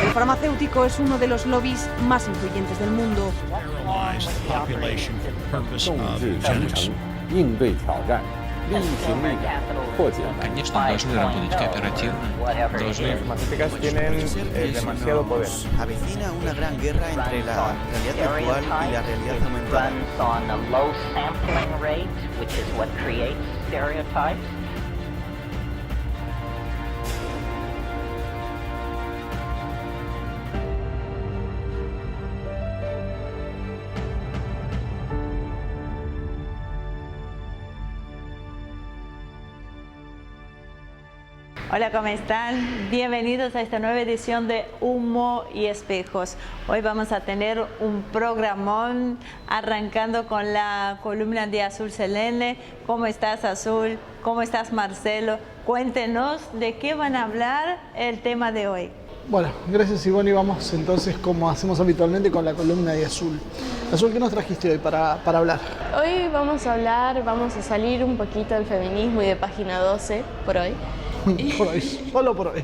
El farmacéutico es uno de los lobbies más influyentes del mundo. 应对挑战，力行力改，破解难题。 Конечно, должны работать кооперативно, должны... Las tienen demasiado poder. Avecina una gran guerra entre la realidad virtual y la realidad aumentada. Hola, ¿cómo están? Bienvenidos a esta nueva edición de Humo y Espejos. Hoy vamos a tener un programón arrancando con la columna de Azul Selene. ¿Cómo estás, Azul? ¿Cómo estás, Marcelo? Cuéntenos de qué van a hablar el tema de hoy. Bueno, gracias Ivonne, y vamos entonces como hacemos habitualmente con la columna de Azul. Azul, ¿qué nos trajiste hoy para hablar? Hoy vamos a salir un poquito del feminismo y de página 12 por hoy. Por hoy, solo por hoy.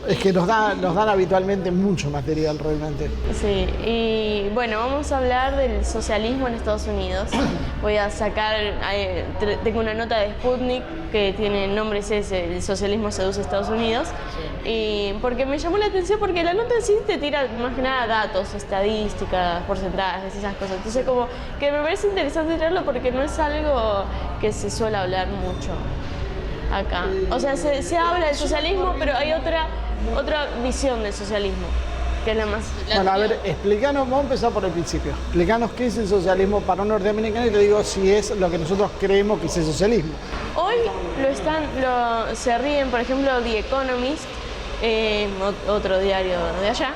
Es que nos dan habitualmente mucho material realmente. Sí, y bueno, vamos a hablar del socialismo en Estados Unidos. Voy a sacar, tengo una nota de Sputnik que tiene el nombre ese, el socialismo seduce a Estados Unidos. Y porque me llamó la atención porque la nota en sí te tira más que nada datos, estadísticas, porcentajes, esas cosas. Entonces como que me parece interesante tirarlo porque no es algo que se suele hablar mucho acá. O sea, se habla del socialismo, pero hay otra visión del socialismo, que es la más... Bueno, a ver, explícanos, vamos a empezar por el principio. Explícanos qué es el socialismo para un norteamericano y te digo si es lo que nosotros creemos que es el socialismo. Hoy se ríen, por ejemplo, The Economist, otro diario de allá,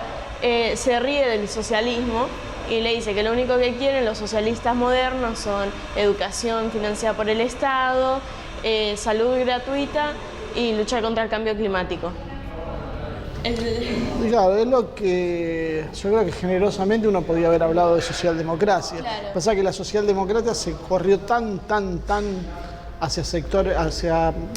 se ríe del socialismo y le dice que lo único que quieren los socialistas modernos son educación financiada por el Estado, salud gratuita y luchar contra el cambio climático. Claro, es lo que yo creo que generosamente uno podía haber hablado de socialdemocracia. Claro. Pasa que la socialdemocracia se corrió tan hacia sectores,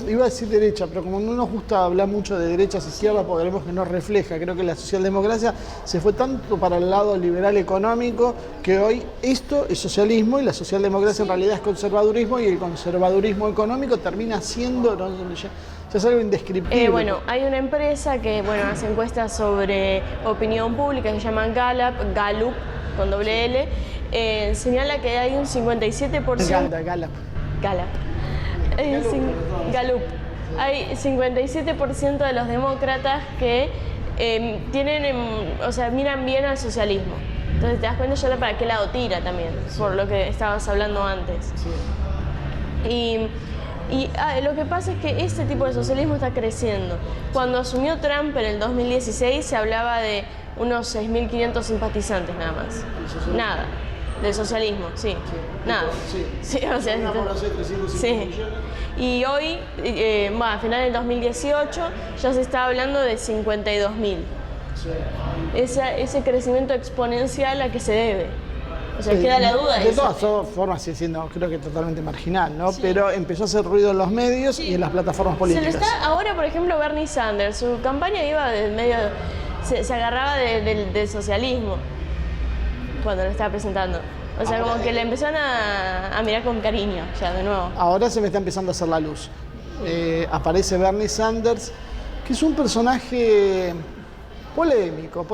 iba a decir derecha, pero como no nos gusta hablar mucho de derechas y izquierdas, porque creemos que no refleja, creo que la socialdemocracia se fue tanto para el lado liberal económico que hoy esto es socialismo y la socialdemocracia en realidad es conservadurismo y el conservadurismo económico termina siendo, ya es algo indescriptible. Bueno, hay una empresa que hace encuestas sobre opinión pública que se llama Gallup con doble L, señala que hay un 57%... Gallup. Hay 57% de los demócratas que miran bien al socialismo. Entonces te das cuenta ya para qué lado tira también, por lo que estabas hablando antes. Sí. Y lo que pasa es que este tipo de socialismo está creciendo. Cuando asumió Trump en el 2016 se hablaba de unos 6.500 simpatizantes nada más. Nada. Del socialismo, sí. Nada. Sí, o sea, sí. Y hoy, a final del 2018, ya se está hablando de 52.000. Sí. Ese crecimiento exponencial a que se debe. O sea, queda la duda. De todas formas sigue siendo, creo que totalmente marginal, ¿no? Sí. Pero empezó a hacer ruido en los medios y en las plataformas políticas. Ahora, por ejemplo, Bernie Sanders, su campaña iba del medio, se agarraba del socialismo cuando lo estaba presentando. O sea, como que le empezaron a mirar con cariño, ya de nuevo. Ahora se me está empezando a hacer la luz. Aparece Bernie Sanders, que es un personaje polémico,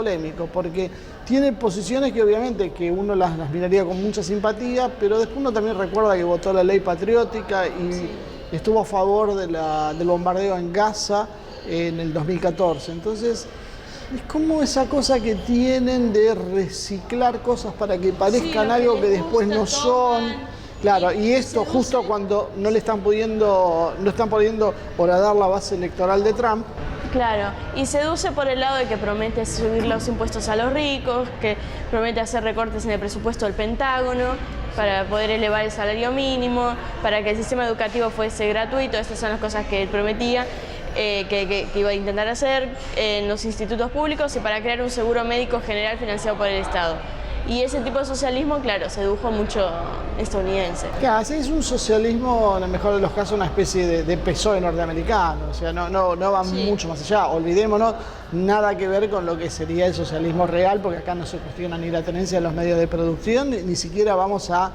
porque tiene posiciones que obviamente que uno las miraría con mucha simpatía, pero después uno también recuerda que votó la ley patriótica y estuvo a favor del bombardeo en Gaza en el 2014. Entonces, es como esa cosa que tienen de reciclar cosas para que parezcan algo que después no son. Claro, y esto justo cuando no están pudiendo horadar la base electoral de Trump. Claro, y seduce por el lado de que promete subir los impuestos a los ricos, que promete hacer recortes en el presupuesto del Pentágono para poder elevar el salario mínimo, para que el sistema educativo fuese gratuito. Estas son las cosas que él prometía. Que iba a intentar hacer en los institutos públicos y para crear un seguro médico general financiado por el Estado. Y ese tipo de socialismo, claro, sedujo mucho estadounidense. Claro, sí, es un socialismo, en el mejor de los casos, una especie de PSOE norteamericano, o sea, no va mucho más allá. Olvidémonos, nada que ver con lo que sería el socialismo real, porque acá no se cuestiona ni la tenencia de los medios de producción, ni siquiera vamos a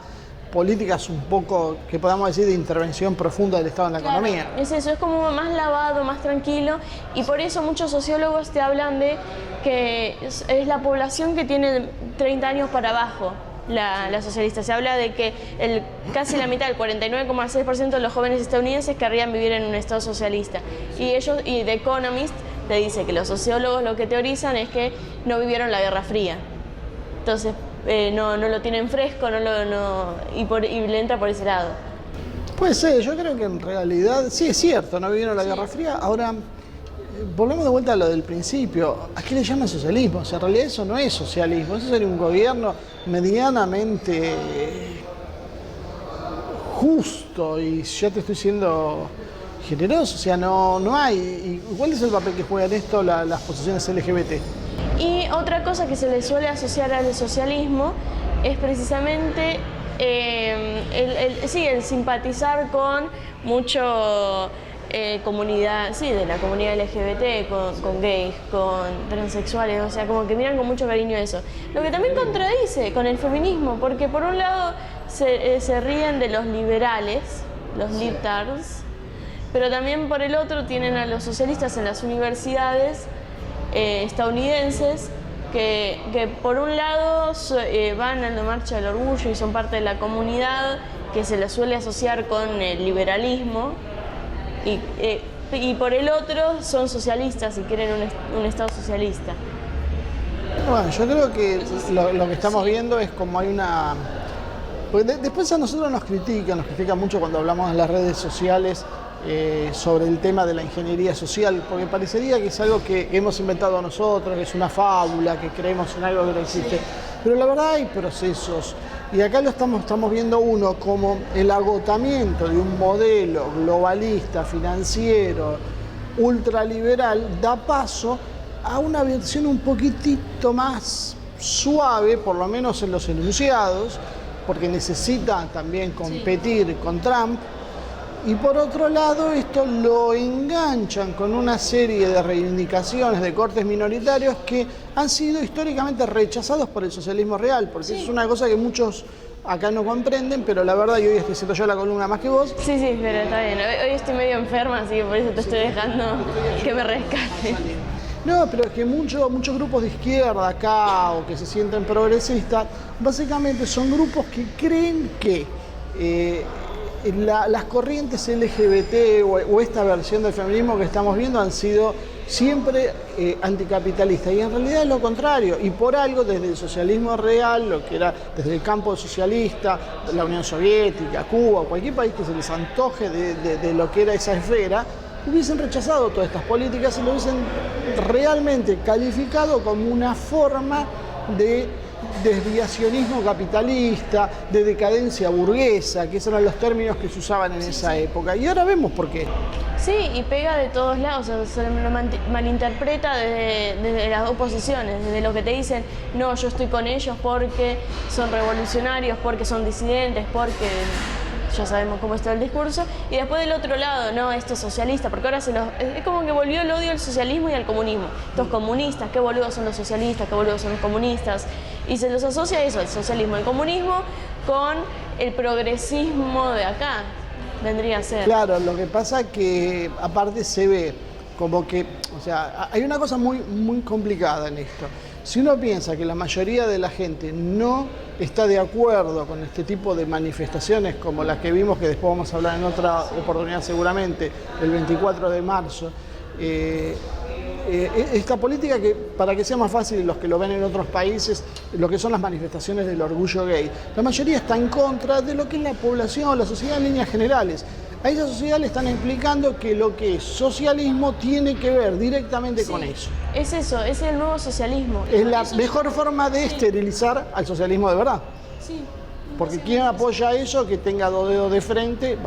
políticas un poco, que podamos decir, de intervención profunda del Estado en la economía. Es eso, es como más lavado, más tranquilo, y por eso muchos sociólogos te hablan de que es la población que tiene 30 años para abajo, la socialista. Se habla de que casi la mitad, el 49,6% de los jóvenes estadounidenses querrían vivir en un Estado socialista. Y The Economist te dice que los sociólogos lo que teorizan es que no vivieron la Guerra Fría. Entonces, no lo tienen fresco y le entra por ese lado. Puede ser, yo creo que en realidad sí es cierto, no vivieron la Guerra Fría. Ahora, volvemos de vuelta a lo del principio. ¿A qué le llaman socialismo? O sea, en realidad eso no es socialismo, eso sería un gobierno medianamente justo, y yo te estoy siendo generoso, o sea, no hay. ¿Y cuál es el papel que juegan esto las posiciones LGBT? Y otra cosa que se le suele asociar al socialismo es precisamente el simpatizar con mucho comunidad, de la comunidad LGBT, con gays, con transexuales, o sea, como que miran con mucho cariño eso. Lo que también contradice con el feminismo, porque por un lado se ríen de los liberales, los libtards, pero también por el otro tienen a los socialistas en las universidades estadounidenses que por un lado van a la marcha del orgullo y son parte de la comunidad que se les suele asociar con el liberalismo, y por el otro son socialistas y quieren un Estado socialista. Bueno, yo creo que lo que estamos viendo es como hay una... Porque después a nosotros nos critican mucho cuando hablamos en las redes sociales sobre el tema de la ingeniería social, porque parecería que es algo que hemos inventado nosotros, que es una fábula, que creemos en algo que no existe. Pero la verdad hay procesos, y acá lo estamos viendo uno como el agotamiento de un modelo globalista, financiero, ultraliberal, da paso a una versión un poquitito más suave, por lo menos en los enunciados, porque necesita también competir con Trump. Y por otro lado, esto lo enganchan con una serie de reivindicaciones de cortes minoritarios que han sido históricamente rechazados por el socialismo real, porque es una cosa que muchos acá no comprenden, pero la verdad, y hoy estoy haciendo yo la columna más que vos. Sí, pero está bien. Hoy estoy medio enferma, así que por eso te estoy dejando que me rescate. No, pero es que muchos grupos de izquierda acá, o que se sienten progresistas, básicamente son grupos que creen que las corrientes LGBT o esta versión del feminismo que estamos viendo han sido siempre anticapitalistas, y en realidad es lo contrario, y por algo desde el socialismo real, lo que era desde el campo socialista, la Unión Soviética, Cuba, cualquier país que se les antoje de lo que era esa esfera, hubiesen rechazado todas estas políticas y lo hubiesen realmente calificado como una forma de desviacionismo capitalista, de decadencia burguesa, que esos eran los términos que se usaban en esa época. Y ahora vemos por qué. Sí, y pega de todos lados, o sea, se lo malinterpreta desde las dos posiciones, desde lo que te dicen, no, yo estoy con ellos porque son revolucionarios, porque son disidentes, porque ya sabemos cómo está el discurso, y después del otro lado, no, esto es socialista, porque ahora es como que volvió el odio al socialismo y al comunismo. Estos comunistas, qué boludos son los socialistas, qué boludos son los comunistas, y se los asocia eso, el socialismo y el comunismo, con el progresismo de acá, vendría a ser. Claro, lo que pasa que aparte se ve como que, o sea, hay una cosa muy, muy complicada en esto. Si uno piensa que la mayoría de la gente no está de acuerdo con este tipo de manifestaciones como las que vimos, que después vamos a hablar en otra oportunidad seguramente, el 24 de marzo, esta política que, para que sea más fácil los que lo ven en otros países, lo que son las manifestaciones del orgullo gay, la mayoría está en contra de lo que es la población, la sociedad en líneas generales. A esa sociedad le están explicando que lo que es socialismo tiene que ver directamente con eso. Es eso, es el nuevo socialismo. Es la mejor forma de esterilizar al socialismo de verdad. Sí. Porque ¿quién apoya eso que tenga dos dedos de frente?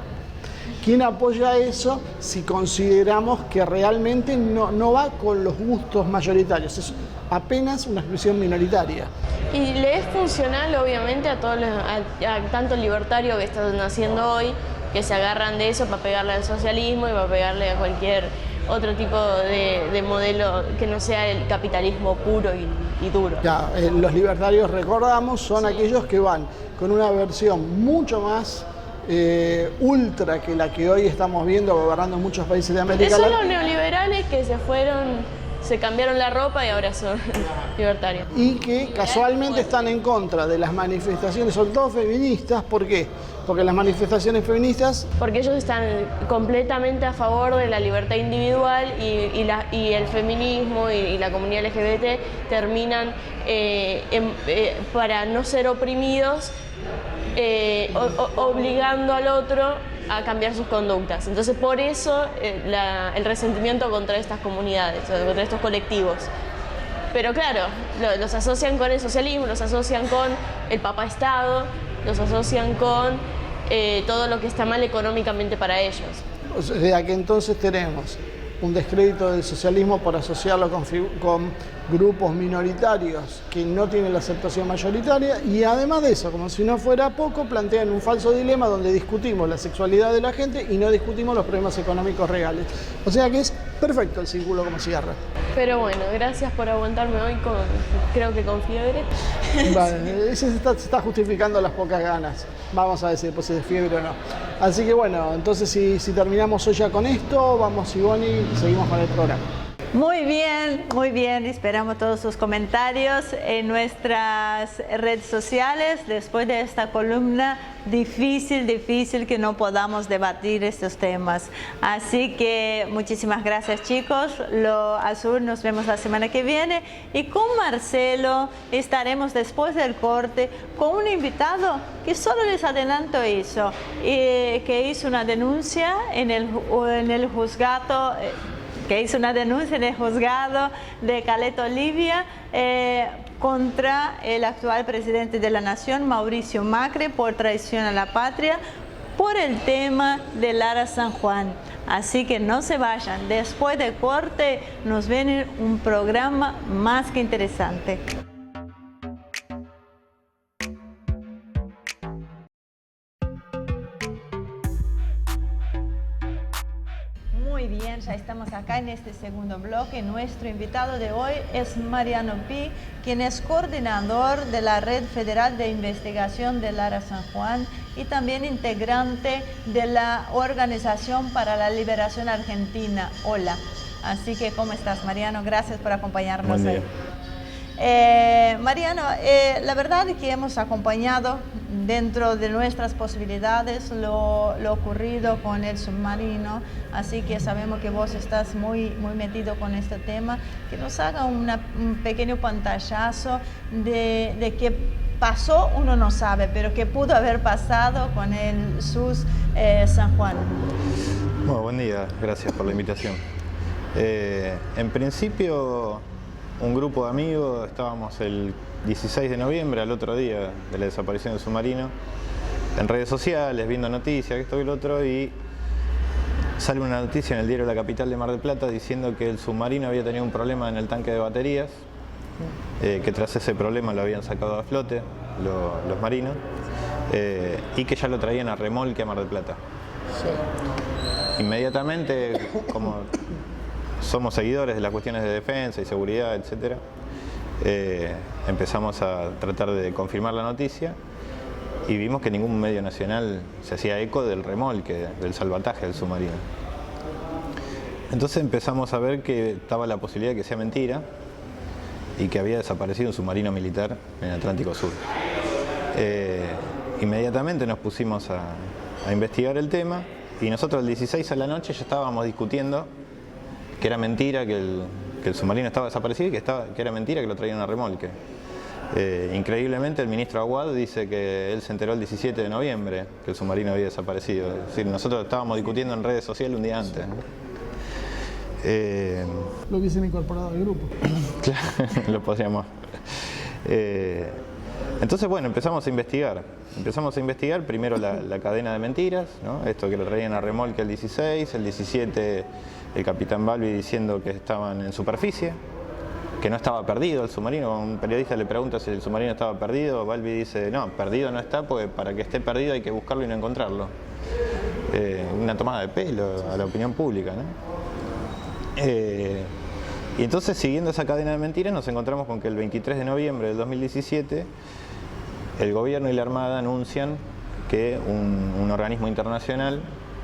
¿Quién apoya eso si consideramos que realmente no va con los gustos mayoritarios? Es apenas una expresión minoritaria. Y le es funcional, obviamente, a todos a tanto el libertario que están haciendo hoy, que se agarran de eso para pegarle al socialismo y para pegarle a cualquier otro tipo de modelo que no sea el capitalismo puro y duro. Ya, los libertarios, recordamos, son aquellos que van con una versión mucho más ultra que la que hoy estamos viendo gobernando en muchos países de América Latina. Son los neoliberales que se cambiaron la ropa y ahora son libertarios. Y que casualmente están en contra de las manifestaciones, sobre todo feministas. ¿Por qué? Porque las manifestaciones feministas... Porque ellos están completamente a favor de la libertad individual y el feminismo y la comunidad LGBT terminan, para no ser oprimidos, obligando al otro a cambiar sus conductas. Entonces, por eso el resentimiento contra estas comunidades, contra estos colectivos. Pero claro, los asocian con el socialismo, los asocian con el papá-estado, los asocian con todo lo que está mal económicamente para ellos. O sea que entonces tenemos un descrédito del socialismo por asociarlo con grupos minoritarios que no tienen la aceptación mayoritaria, y además de eso, como si no fuera poco, plantean un falso dilema donde discutimos la sexualidad de la gente y no discutimos los problemas económicos reales. O sea que es perfecto el círculo como cierra. Pero bueno, gracias por aguantarme hoy creo que con fiebre. Vale, se está justificando las pocas ganas. Vamos a ver si después es de fiebre o no. Así que bueno, entonces si terminamos hoy ya con esto, vamos Ivonne y seguimos con el programa. Muy bien. Esperamos todos sus comentarios en nuestras redes sociales después de esta columna difícil que no podamos debatir estos temas. Así que muchísimas gracias, chicos. Lo Azul, nos vemos la semana que viene. Y con Marcelo estaremos después del corte con un invitado que solo les adelanto eso, que hizo una denuncia en el juzgado. Que hizo una denuncia en el juzgado de Caleta Olivia contra el actual presidente de la Nación, Mauricio Macri, por traición a la patria, por el tema de Lara San Juan. Así que no se vayan, después del corte nos viene un programa más que interesante. Muy bien, ya estamos acá en este segundo bloque. Nuestro invitado de hoy es Mariano Pi, quien es coordinador de la Red Federal de Investigación de Lara San Juan y también integrante de la Organización para la Liberación Argentina, OLA. Así que, ¿cómo estás, Mariano? Gracias por acompañarnos Buen hoy. día. Mariano, la verdad es que hemos acompañado dentro de nuestras posibilidades lo ocurrido con el submarino, así que sabemos que vos estás muy metido con este tema. Que nos haga un pequeño pantallazo de qué pasó, uno no sabe, pero qué pudo haber pasado con el SUS San Juan. Bueno, buen día, gracias por la invitación. En principio, un grupo de amigos, estábamos el 16 de noviembre, al otro día de la desaparición del submarino, en redes sociales, viendo noticias, esto y lo otro, y sale una noticia en el diario La Capital de Mar del Plata diciendo que el submarino había tenido un problema en el tanque de baterías, que tras ese problema lo habían sacado a flote los marinos, y que ya lo traían a remolque a Mar del Plata. Sí. Inmediatamente, como somos seguidores de las cuestiones de defensa y seguridad, etc., empezamos a tratar de confirmar la noticia y vimos que ningún medio nacional se hacía eco del remolque, del salvataje del submarino. Entonces empezamos a ver que estaba la posibilidad de que sea mentira y que había desaparecido un submarino militar en el Atlántico Sur. Inmediatamente nos pusimos a investigar el tema y nosotros el 16 a la noche ya estábamos discutiendo que era mentira que el submarino estaba desaparecido y que era mentira que lo traían a remolque. Increíblemente el ministro Aguad dice que él se enteró el 17 de noviembre que el submarino había desaparecido. Es decir, nosotros estábamos discutiendo en redes sociales un día antes. Lo hubiesen incorporado al grupo. Claro, lo podríamos. Entonces, bueno, empezamos a investigar. Empezamos a investigar primero la cadena de mentiras, ¿no? Esto que lo traían a remolque el 16, el 17 el capitán Balbi diciendo que estaban en superficie, que no estaba perdido el submarino. Un periodista le pregunta si el submarino estaba perdido, Balbi dice, no, perdido no está, porque para que esté perdido hay que buscarlo y no encontrarlo. Una tomada de pelo a la opinión pública, ¿no? Y entonces, siguiendo esa cadena de mentiras, nos encontramos con que el 23 de noviembre del 2017 el gobierno y la Armada anuncian que un organismo internacional,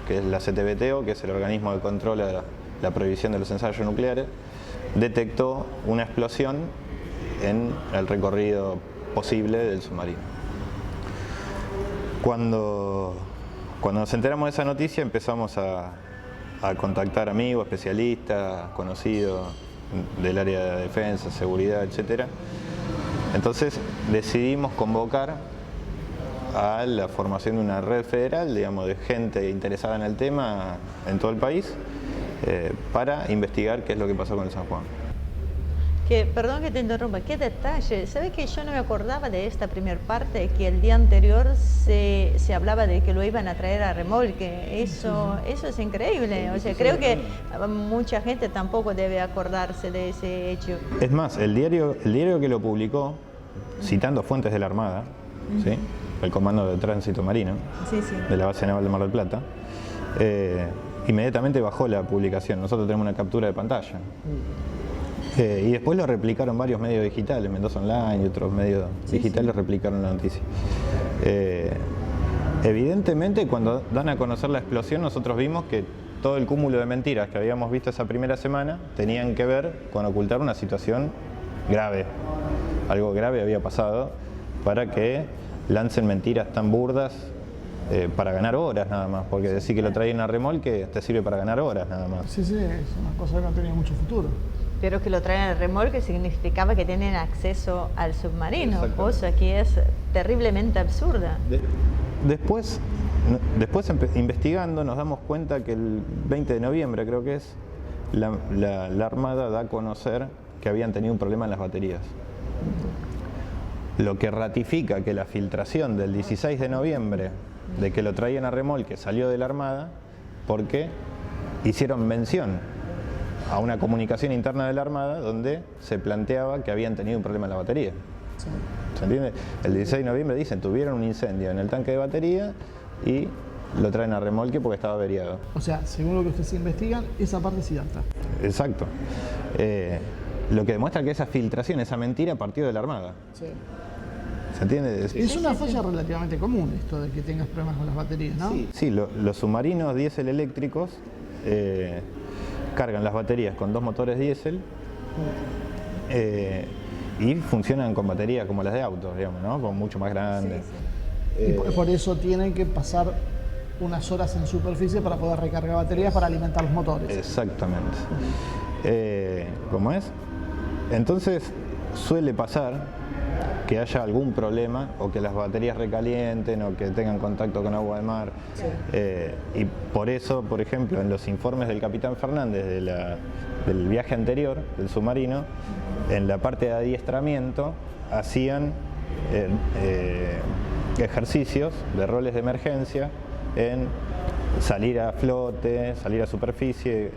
que es la CTBTO, que es el organismo que controla la prohibición de los ensayos nucleares, detectó una explosión en el recorrido posible del submarino. Cuando nos enteramos de esa noticia, empezamos a contactar amigos, especialistas, conocidos del área de defensa, seguridad, etc. Entonces decidimos convocar a la formación de una red federal, digamos, de gente interesada en el tema en todo el país, para investigar qué es lo que pasó con el San Juan. Perdón que te interrumpa, qué detalle. ¿Sabes que yo no me acordaba de esta primera parte? Que el día anterior se hablaba de que lo iban a traer a remolque. Eso es increíble. O sea, creo que mucha gente tampoco debe acordarse de ese hecho. Es más, el diario que lo publicó, citando fuentes de la Armada, ¿sí? El Comando de Tránsito Marino, de la Base Naval de Mar del Plata, inmediatamente bajó la publicación. Nosotros tenemos una captura de pantalla. Y después lo replicaron varios medios digitales, Mendoza Online y otros medios digitales replicaron la noticia. Evidentemente, cuando dan a conocer la explosión, nosotros vimos que todo el cúmulo de mentiras que habíamos visto esa primera semana tenían que ver con ocultar una situación grave. Algo grave había pasado para que lancen mentiras tan burdas para ganar horas nada más, porque decir que lo traen a remolque te sirve para ganar horas nada más. Sí, es una cosa que no tenía mucho futuro. Pero que lo traen al remolque significaba que tienen acceso al submarino, cosa que es terriblemente absurda. Después investigando nos damos cuenta que el 20 de noviembre, creo que es, la Armada da a conocer que habían tenido un problema en las baterías. Lo que ratifica que la filtración del 16 de noviembre de que lo traían a remolque salió de la Armada porque hicieron mención a una comunicación interna de la Armada donde se planteaba que habían tenido un problema en la batería. ¿Se entiende? El 16 de noviembre dicen, tuvieron un incendio en el tanque de batería y lo traen a remolque porque estaba averiado. O sea, según lo que ustedes investigan, esa parte es cierta. Exacto. Lo que demuestra que esa filtración, esa mentira, partió de la Armada. Sí. ¿Se entiende? Es una falla relativamente común esto de que tengas problemas con las baterías, ¿no? Sí, los submarinos diésel eléctricos cargan las baterías con 2 motores diésel y funcionan con baterías como las de autos, digamos, ¿no? Con mucho más grandes. Y por eso tienen que pasar unas horas en superficie para poder recargar baterías para alimentar los motores. Exactamente. ¿Cómo es? Entonces suele pasar que haya algún problema o que las baterías recalienten o que tengan contacto con agua de mar. Y por eso, por ejemplo, en los informes del capitán Fernández del viaje anterior del submarino, en la parte de adiestramiento hacían ejercicios de roles de emergencia en salir a flote, salir a superficie,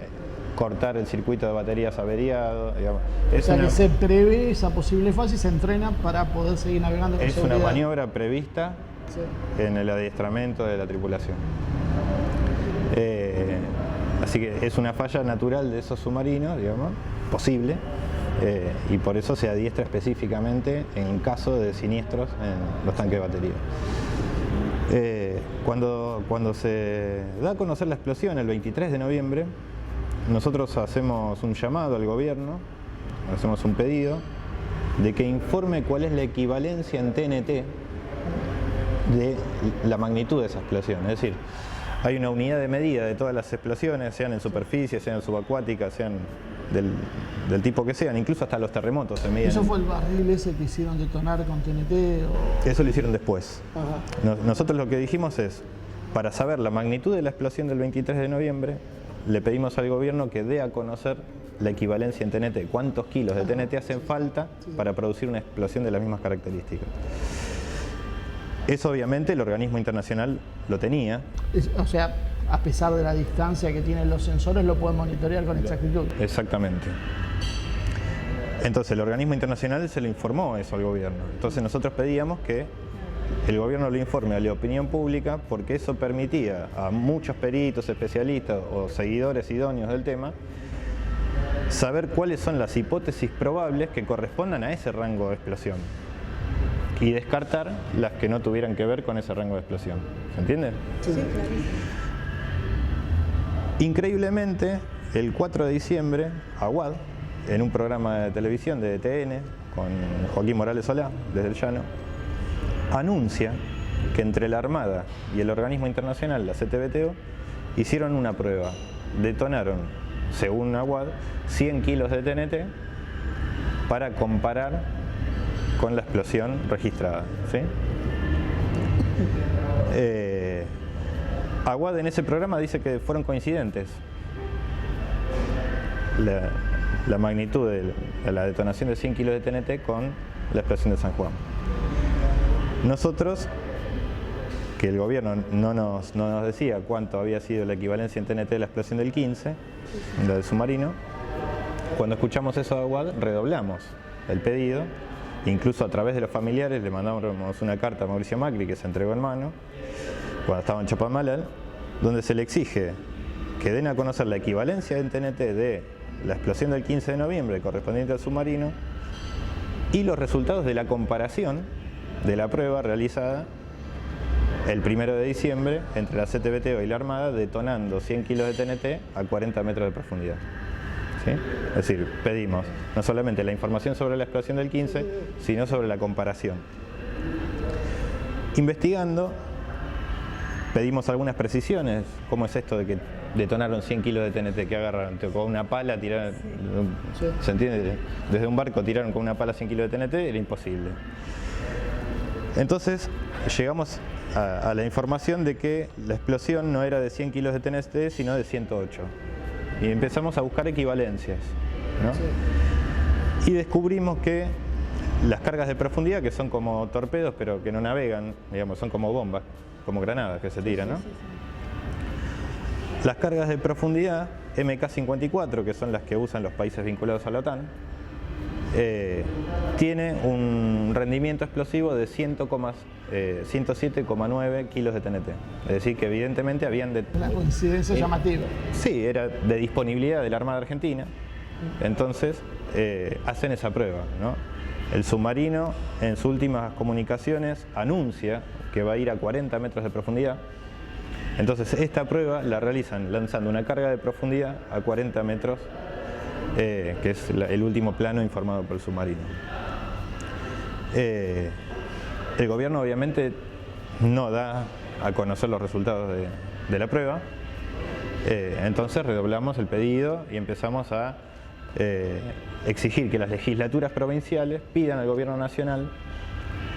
cortar el circuito de baterías averiado. Digamos. O sea, que se prevé esa posible falla y se entrena para poder seguir navegando con seguridad. Es una maniobra prevista en el adiestramiento de la tripulación. Así que es una falla natural de esos submarinos, digamos, posible, y por eso se adiestra específicamente en caso de siniestros en los tanques de batería. Cuando se da a conocer la explosión el 23 de noviembre, nosotros hacemos un llamado al gobierno, hacemos un pedido de que informe cuál es la equivalencia en TNT de la magnitud de esa explosión. Es decir, hay una unidad de medida de todas las explosiones, sean en superficie, sean subacuáticas, sean del tipo que sean, incluso hasta los terremotos se miden. ¿Eso fue el barril ese que hicieron detonar con TNT? Eso lo hicieron después. Ajá. Nosotros lo que dijimos es, para saber la magnitud de la explosión del 23 de noviembre, le pedimos al gobierno que dé a conocer la equivalencia en TNT. ¿Cuántos kilos de TNT hacen falta para producir una explosión de las mismas características? Eso obviamente el organismo internacional lo tenía. O sea, a pesar de la distancia que tienen los sensores, lo pueden monitorear con exactitud. Exactamente. Entonces el organismo internacional se le informó eso al gobierno. Entonces nosotros pedíamos que el gobierno lo informe a la opinión pública, porque eso permitía a muchos peritos, especialistas o seguidores idóneos del tema saber cuáles son las hipótesis probables que correspondan a ese rango de explosión y descartar las que no tuvieran que ver con ese rango de explosión. ¿Se entiende? Sí. Increíblemente, el 4 de diciembre, Aguad, en un programa de televisión de TN con Joaquín Morales Solá, desde el Llano, anuncia que entre la Armada y el organismo internacional, la CTBTO, hicieron una prueba. Detonaron, según Aguad, 100 kilos de TNT para comparar con la explosión registrada. ¿Sí? Aguad en ese programa dice que fueron coincidentes la magnitud de la detonación de 100 kilos de TNT con la explosión de San Juan. Nosotros, que el gobierno no nos decía cuánto había sido la equivalencia en TNT de la explosión del 15, la del submarino, cuando escuchamos eso de Aguad, redoblamos el pedido, incluso a través de los familiares le mandamos una carta a Mauricio Macri, que se entregó en mano, cuando estaba en Chapadmalal, donde se le exige que den a conocer la equivalencia en TNT de la explosión del 15 de noviembre correspondiente al submarino y los resultados de la comparación de la prueba realizada el 1 de diciembre entre la CTBTO y la Armada, detonando 100 kilos de TNT a 40 metros de profundidad. ¿Sí? Es decir, pedimos no solamente la información sobre la explosión del 15, sino sobre la comparación. Investigando, pedimos algunas precisiones. ¿Cómo es esto de que detonaron 100 kilos de TNT? ¿Qué agarraron? Con una pala tiraron, ¿se entiende? Desde un barco tiraron con una pala 100 kilos de TNT, era imposible. Entonces llegamos a la información de que la explosión no era de 100 kilos de TNT, sino de 108. Y empezamos a buscar equivalencias, ¿no? Sí. Y descubrimos que las cargas de profundidad, que son como torpedos, pero que no navegan, digamos, son como bombas, como granadas que se tiran, ¿no? Las cargas de profundidad MK54, que son las que usan los países vinculados a la OTAN, tiene un rendimiento explosivo de 107,9 kilos de TNT. Es decir, que evidentemente habían de... Una coincidencia llamativa. Sí, era de disponibilidad de la Armada Argentina. Entonces, hacen esa prueba, ¿no? El submarino, en sus últimas comunicaciones, anuncia que va a ir a 40 metros de profundidad. Entonces, esta prueba la realizan lanzando una carga de profundidad a 40 metros, que es el último plano informado por el submarino. El gobierno obviamente no da a conocer los resultados de la prueba, entonces redoblamos el pedido y empezamos a exigir que las legislaturas provinciales pidan al gobierno nacional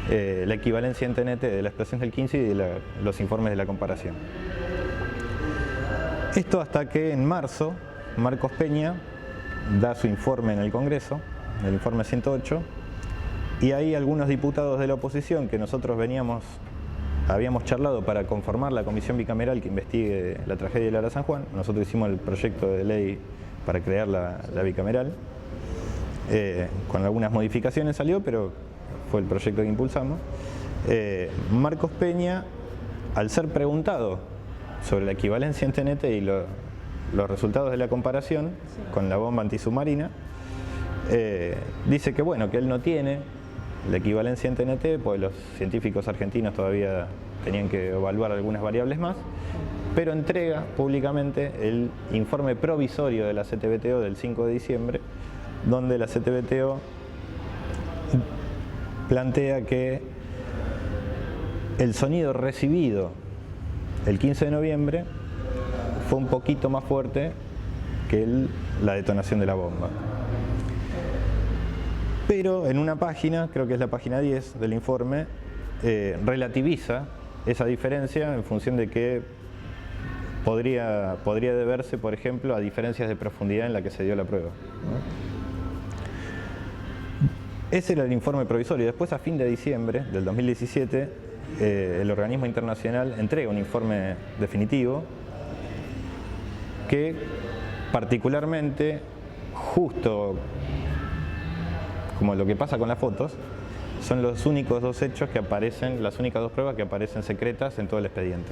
la equivalencia en TNT de la explosión del 15 y de los informes de la comparación. Esto hasta que en marzo Marcos Peña da su informe en el Congreso, el informe 108, y ahí algunos diputados de la oposición que nosotros habíamos charlado para conformar la comisión bicameral que investigue la tragedia de Lara San Juan. Nosotros hicimos el proyecto de ley para crear la bicameral, con algunas modificaciones salió, pero fue el proyecto que impulsamos. Marcos Peña, al ser preguntado sobre la equivalencia en TNT y los resultados de la comparación con la bomba antisubmarina, dice que bueno, que él no tiene la equivalencia en TNT, porque los científicos argentinos todavía tenían que evaluar algunas variables más, pero entrega públicamente el informe provisorio de la CTBTO del 5 de diciembre, donde la CTBTO plantea que el sonido recibido el 15 de noviembre fue un poquito más fuerte que la detonación de la bomba. Pero en una página, creo que es la página 10 del informe, relativiza esa diferencia en función de que podría deberse, por ejemplo, a diferencias de profundidad en la que se dio la prueba, ¿no? Ese era el informe provisorio. Después, a fin de diciembre del 2017, el organismo internacional entrega un informe definitivo que particularmente, justo como lo que pasa con las fotos, son los únicos dos hechos que aparecen, las únicas dos pruebas que aparecen secretas en todo el expediente.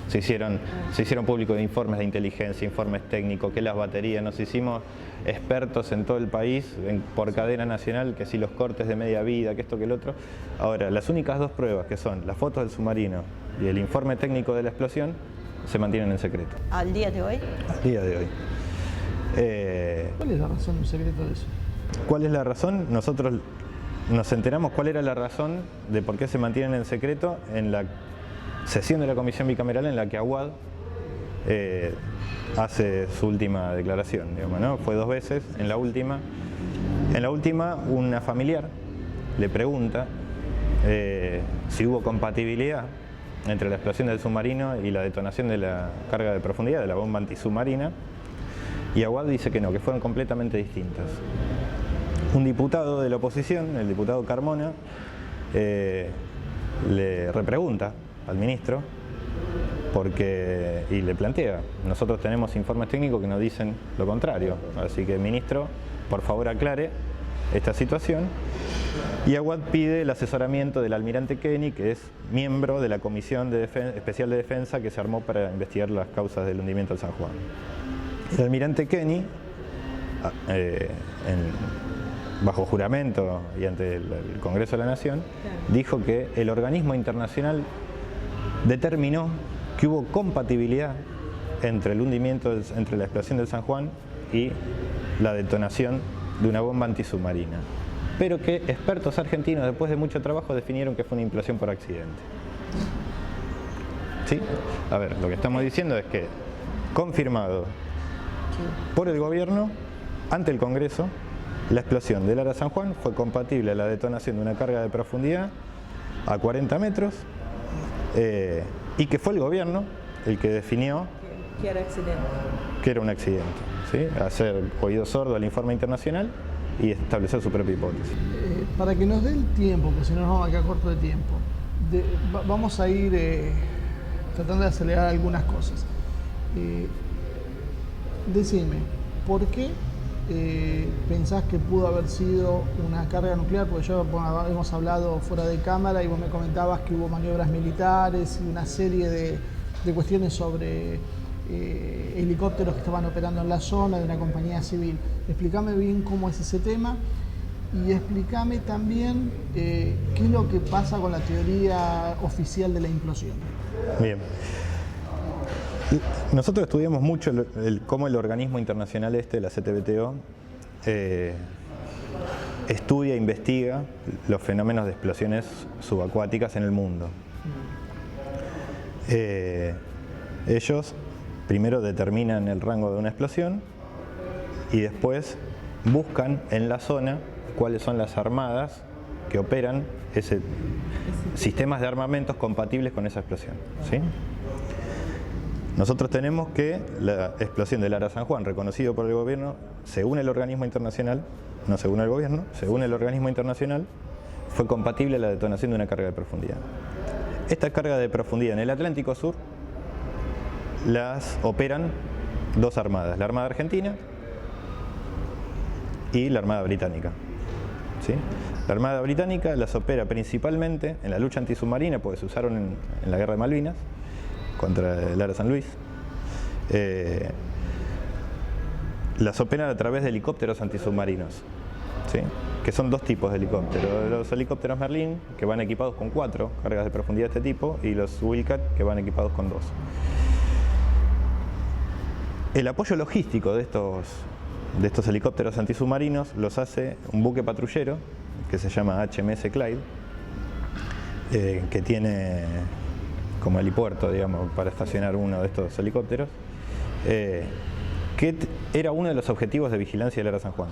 Se hicieron públicos informes de inteligencia, informes técnicos, que las baterías, nos hicimos expertos en todo el país, por cadena nacional, que si los cortes de media vida, que esto, que el otro. Ahora, las únicas dos pruebas, que son las fotos del submarino y el informe técnico de la explosión, se mantienen en secreto. ¿Al día de hoy? Al día de hoy. ¿Cuál es la razón del secreto de eso? ¿Cuál es la razón? Nosotros nos enteramos cuál era la razón de por qué se mantienen en secreto en la sesión de la comisión bicameral en la que Aguad hace su última declaración, digamos, ¿no? Fue 2 veces. En la última, una familiar le pregunta si hubo compatibilidad entre la explosión del submarino y la detonación de la carga de profundidad, de la bomba antisubmarina, y Aguad dice que no, que fueron completamente distintas. Un diputado de la oposición, el diputado Carmona, le repregunta al ministro y le plantea: nosotros tenemos informes técnicos que nos dicen lo contrario, así que, ministro, por favor aclare esta situación. Y Aguad pide el asesoramiento del almirante Kenny, que es miembro de la Comisión Especial de Defensa que se armó para investigar las causas del hundimiento del San Juan. El almirante Kenny, bajo juramento y ante el Congreso de la Nación, dijo que el organismo internacional determinó que hubo compatibilidad entre el hundimiento, entre la explosión del San Juan y la detonación de una bomba antisubmarina, pero que expertos argentinos, después de mucho trabajo, definieron que fue una implosión por accidente. ¿Sí? A ver, lo que estamos diciendo es que, confirmado por el gobierno, ante el Congreso, la explosión del Ara San Juan fue compatible a la detonación de una carga de profundidad a 40 metros y que fue el gobierno el que definió que era un accidente, ¿sí? Hacer oído sordo al informe internacional y establecer su propia hipótesis. Para que nos dé el tiempo, porque si no nos vamos a quedar corto de tiempo, vamos a ir tratando de acelerar algunas cosas. Decime, ¿por qué pensás que pudo haber sido una carga nuclear? Porque hemos hablado fuera de cámara y vos me comentabas que hubo maniobras militares y una serie de cuestiones sobre helicópteros que estaban operando en la zona de una compañía civil. Explícame bien cómo es ese tema y explícame también qué es lo que pasa con la teoría oficial de la implosión. Bien. Nosotros estudiamos mucho cómo el organismo internacional la CTBTO, estudia e investiga los fenómenos de explosiones subacuáticas en el mundo. Ellos primero determinan el rango de una explosión y después buscan en la zona cuáles son las armadas que operan sistemas de armamentos compatibles con esa explosión, ¿sí? Nosotros tenemos que la explosión del Ara San Juan, reconocido por el gobierno, según el organismo internacional, no según el gobierno, según el organismo internacional, fue compatible a la detonación de una carga de profundidad. Esta carga de profundidad en el Atlántico Sur las operan 2 armadas, la Armada Argentina y la Armada Británica, ¿sí? La Armada Británica las opera principalmente en la lucha antisubmarina, porque se usaron en la Guerra de Malvinas, contra el Ara San Luis. Las operan a través de helicópteros antisubmarinos, ¿sí? Que son 2 tipos de helicópteros. Los helicópteros Merlin, que van equipados con 4 cargas de profundidad de este tipo, y los Wildcat, que van equipados con 2. El apoyo logístico de estos helicópteros antisubmarinos los hace un buque patrullero que se llama HMS Clyde, que tiene como helipuerto, digamos, para estacionar uno de estos helicópteros, que era uno de los objetivos de vigilancia del Ara San Juan.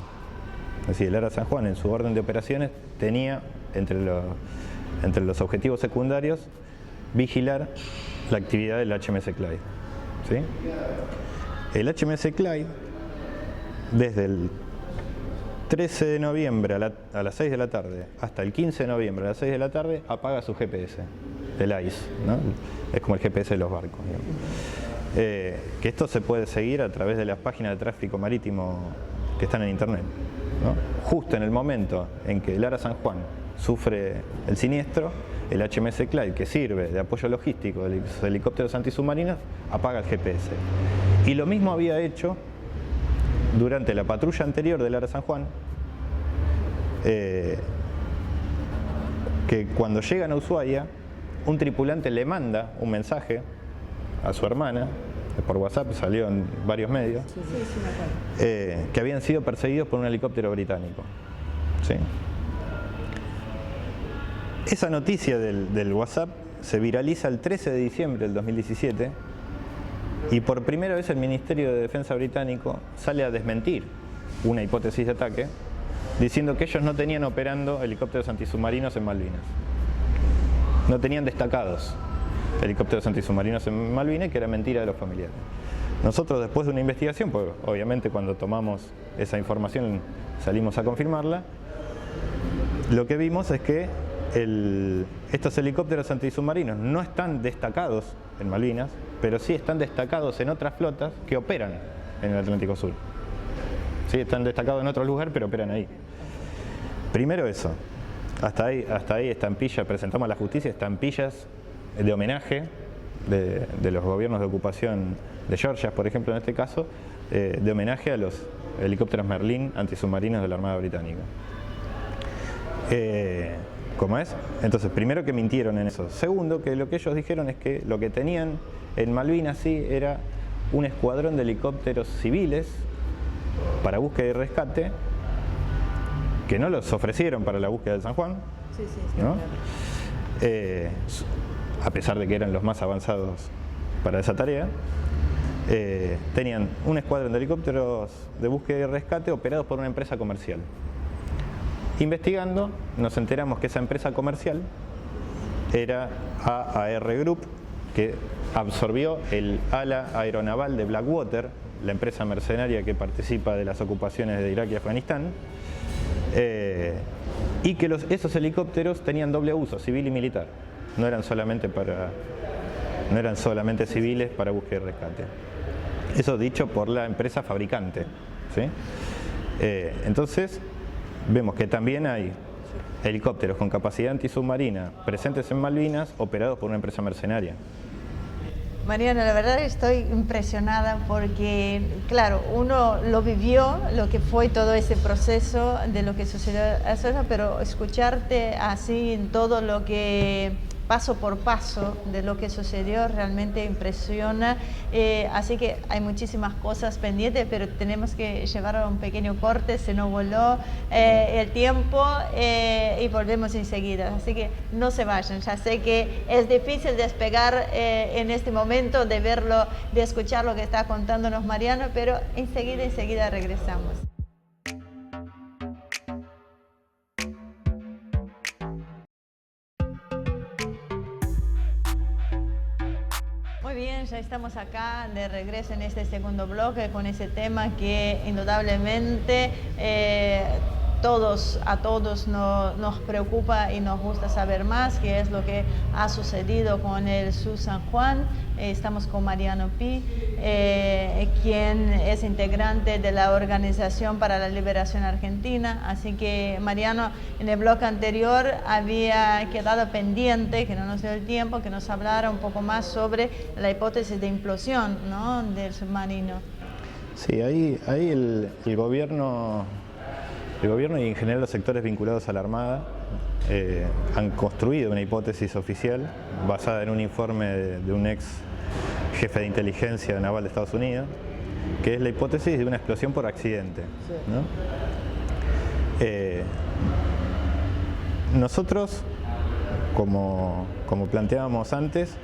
Es decir, el Ara San Juan en su orden de operaciones tenía entre los objetivos secundarios vigilar la actividad del HMS Clyde, ¿sí? El HMS Clyde, desde el 13 de noviembre a las 6 de la tarde hasta el 15 de noviembre a las 6 de la tarde, apaga su GPS, el ICE, ¿no? Es como el GPS de los barcos, que esto se puede seguir a través de las páginas de tráfico marítimo que están en internet. ¿no? Justo en el momento en que el ARA San Juan sufre el siniestro, el HMS Clyde, que sirve de apoyo logístico de los helicópteros antisubmarinos, apaga el GPS. Y lo mismo había hecho durante la patrulla anterior del ARA San Juan, que cuando llegan a Ushuaia, un tripulante le manda un mensaje a su hermana, por WhatsApp, salió en varios medios, que habían sido perseguidos por un helicóptero británico. ¿Sí? Esa noticia del WhatsApp se viraliza el 13 de diciembre del 2017 y por primera vez el Ministerio de Defensa británico sale a desmentir una hipótesis de ataque diciendo que ellos no tenían operando helicópteros antisubmarinos en Malvinas. No tenían destacados helicópteros antisubmarinos en Malvinas, que era mentira de los familiares. Nosotros, después de una investigación, pues obviamente cuando tomamos esa información salimos a confirmarla, lo que vimos es que estos helicópteros antisubmarinos no están destacados en Malvinas, pero sí están destacados en otras flotas que operan en el Atlántico Sur. Sí, están destacados en otro lugar, pero operan ahí. Primero eso. Hasta ahí estampillas, presentamos a la justicia estampillas de homenaje de los gobiernos de ocupación de Georgia, por ejemplo, en este caso, de homenaje a los helicópteros Merlin antisubmarinos de la Armada Británica. ¿Cómo es? Entonces, primero que mintieron en eso. Segundo, que lo que ellos dijeron es que lo que tenían en Malvinas sí era un escuadrón de helicópteros civiles para búsqueda y rescate, que no los ofrecieron para la búsqueda del San Juan, ¿no? A pesar de que eran los más avanzados para esa tarea. Tenían un escuadrón de helicópteros de búsqueda y rescate operados por una empresa comercial. Investigando, nos enteramos que esa empresa comercial era AAR Group, que absorbió el ala aeronaval de Blackwater, la empresa mercenaria que participa de las ocupaciones de Irak y Afganistán, y que esos helicópteros tenían doble uso, civil y militar. No eran solamente civiles para búsqueda y rescate. Eso dicho por la empresa fabricante, ¿sí? Entonces, vemos que también hay helicópteros con capacidad antisubmarina presentes en Malvinas operados por una empresa mercenaria. Mariano, la verdad estoy impresionada porque, claro, uno lo vivió, lo que fue todo ese proceso de lo que sucedió, pero escucharte así en todo lo que paso por paso de lo que sucedió realmente impresiona. Así que hay muchísimas cosas pendientes, pero tenemos que llevar a un pequeño corte, se nos voló el tiempo y volvemos enseguida. Así que no se vayan, ya sé que es difícil despegar en este momento de verlo, de escuchar lo que está contándonos Mariano, pero enseguida regresamos. Muy bien, ya estamos acá de regreso en este segundo bloque con ese tema que indudablemente a todos nos preocupa y nos gusta saber más, que es lo que ha sucedido con el SU San Juan. Estamos con Mariano Pi, quien es integrante de la Organización para la Liberación Argentina. Así que, Mariano, en el bloque anterior había quedado pendiente, que no nos dio el tiempo, que nos hablara un poco más sobre la hipótesis de implosión, ¿no?, del submarino. Sí, ahí el gobierno y en general los sectores vinculados a la Armada han construido una hipótesis oficial basada en un informe de un ex jefe de inteligencia naval de Estados Unidos, que es la hipótesis de una explosión por accidente, ¿no? Nosotros, como planteábamos antes,